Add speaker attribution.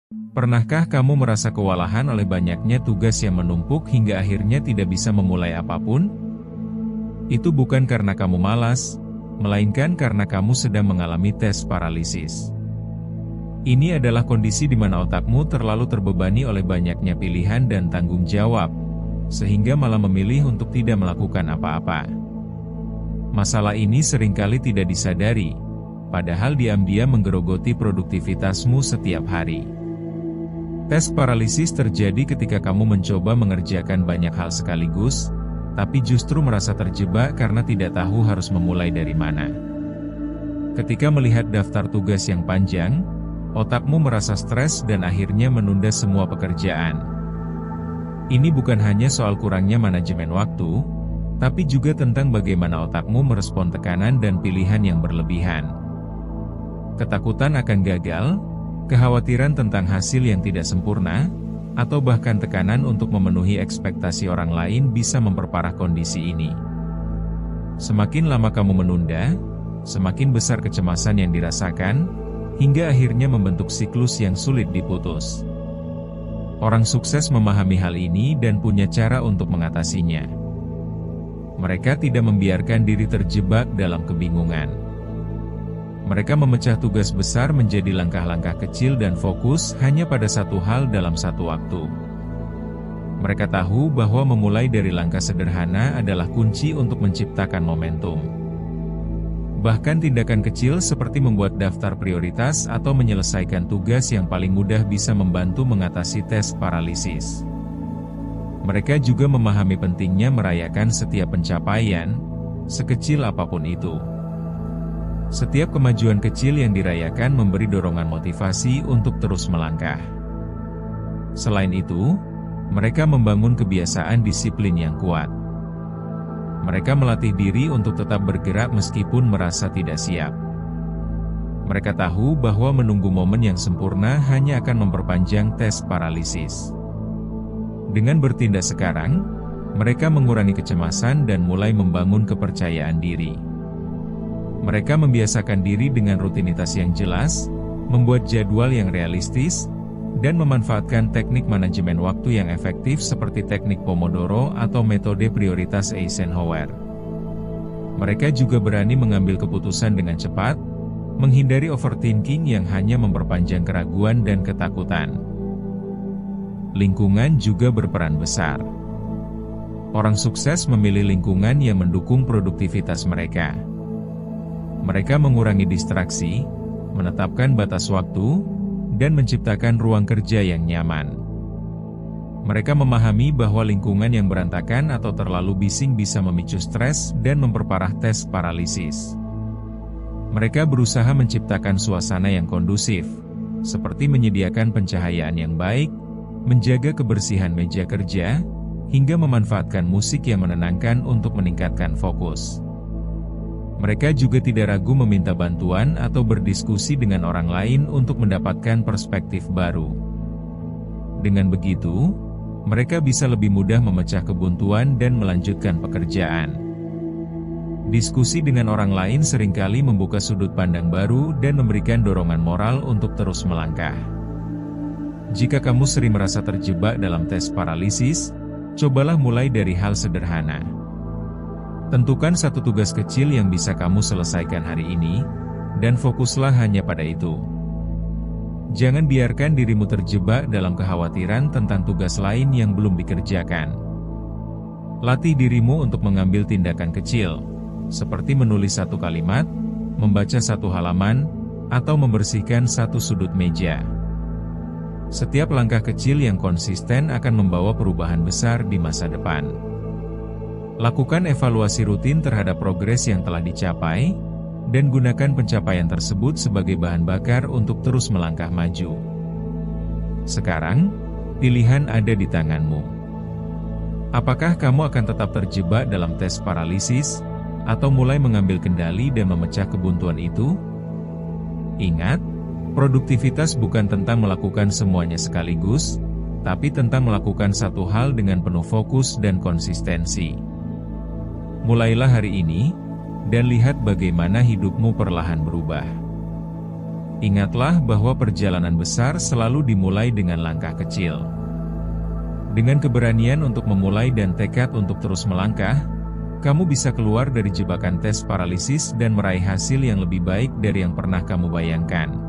Speaker 1: Pernahkah kamu merasa kewalahan oleh banyaknya tugas yang menumpuk hingga akhirnya tidak bisa memulai apapun? Itu bukan karena kamu malas, melainkan karena kamu sedang mengalami tes paralisis. Ini adalah kondisi di mana otakmu terlalu terbebani oleh banyaknya pilihan dan tanggung jawab, sehingga malah memilih untuk tidak melakukan apa-apa. Masalah ini seringkali tidak disadari, padahal diam-diam menggerogoti produktivitasmu setiap hari. Tes paralisis terjadi ketika kamu mencoba mengerjakan banyak hal sekaligus, tapi justru merasa terjebak karena tidak tahu harus memulai dari mana. Ketika melihat daftar tugas yang panjang, otakmu merasa stres dan akhirnya menunda semua pekerjaan. Ini bukan hanya soal kurangnya manajemen waktu, tapi juga tentang bagaimana otakmu merespon tekanan dan pilihan yang berlebihan. Ketakutan akan gagal, kekhawatiran tentang hasil yang tidak sempurna, atau bahkan tekanan untuk memenuhi ekspektasi orang lain bisa memperparah kondisi ini. Semakin lama kamu menunda, semakin besar kecemasan yang dirasakan, hingga akhirnya membentuk siklus yang sulit diputus. Orang sukses memahami hal ini dan punya cara untuk mengatasinya. Mereka tidak membiarkan diri terjebak dalam kebingungan. Mereka memecah tugas besar menjadi langkah-langkah kecil dan fokus hanya pada satu hal dalam satu waktu. Mereka tahu bahwa memulai dari langkah sederhana adalah kunci untuk menciptakan momentum. Bahkan tindakan kecil seperti membuat daftar prioritas atau menyelesaikan tugas yang paling mudah bisa membantu mengatasi tes paralisis. Mereka juga memahami pentingnya merayakan setiap pencapaian, sekecil apapun itu. Setiap kemajuan kecil yang dirayakan memberi dorongan motivasi untuk terus melangkah. Selain itu, mereka membangun kebiasaan disiplin yang kuat. Mereka melatih diri untuk tetap bergerak meskipun merasa tidak siap. Mereka tahu bahwa menunggu momen yang sempurna hanya akan memperpanjang tes paralisis. Dengan bertindak sekarang, mereka mengurangi kecemasan dan mulai membangun kepercayaan diri. Mereka membiasakan diri dengan rutinitas yang jelas, membuat jadwal yang realistis, dan memanfaatkan teknik manajemen waktu yang efektif seperti teknik Pomodoro atau metode prioritas Eisenhower. Mereka juga berani mengambil keputusan dengan cepat, menghindari overthinking yang hanya memperpanjang keraguan dan ketakutan. Lingkungan juga berperan besar. Orang sukses memilih lingkungan yang mendukung produktivitas mereka. Mereka mengurangi distraksi, menetapkan batas waktu, dan menciptakan ruang kerja yang nyaman. Mereka memahami bahwa lingkungan yang berantakan atau terlalu bising bisa memicu stres dan memperparah tes paralisis. Mereka berusaha menciptakan suasana yang kondusif, seperti menyediakan pencahayaan yang baik, menjaga kebersihan meja kerja, hingga memanfaatkan musik yang menenangkan untuk meningkatkan fokus. Mereka juga tidak ragu meminta bantuan atau berdiskusi dengan orang lain untuk mendapatkan perspektif baru. Dengan begitu, mereka bisa lebih mudah memecah kebuntuan dan melanjutkan pekerjaan. Diskusi dengan orang lain seringkali membuka sudut pandang baru dan memberikan dorongan moral untuk terus melangkah. Jika kamu sering merasa terjebak dalam tes paralisis, cobalah mulai dari hal sederhana. Tentukan satu tugas kecil yang bisa kamu selesaikan hari ini, dan fokuslah hanya pada itu. Jangan biarkan dirimu terjebak dalam kekhawatiran tentang tugas lain yang belum dikerjakan. Latih dirimu untuk mengambil tindakan kecil, seperti menulis satu kalimat, membaca satu halaman, atau membersihkan satu sudut meja. Setiap langkah kecil yang konsisten akan membawa perubahan besar di masa depan. Lakukan evaluasi rutin terhadap progres yang telah dicapai, dan gunakan pencapaian tersebut sebagai bahan bakar untuk terus melangkah maju. Sekarang, pilihan ada di tanganmu. Apakah kamu akan tetap terjebak dalam tes paralisis, atau mulai mengambil kendali dan memecah kebuntuan itu? Ingat, produktivitas bukan tentang melakukan semuanya sekaligus, tapi tentang melakukan satu hal dengan penuh fokus dan konsistensi. Mulailah hari ini, dan lihat bagaimana hidupmu perlahan berubah. Ingatlah bahwa perjalanan besar selalu dimulai dengan langkah kecil. Dengan keberanian untuk memulai dan tekad untuk terus melangkah, kamu bisa keluar dari jebakan tes paralisis dan meraih hasil yang lebih baik dari yang pernah kamu bayangkan.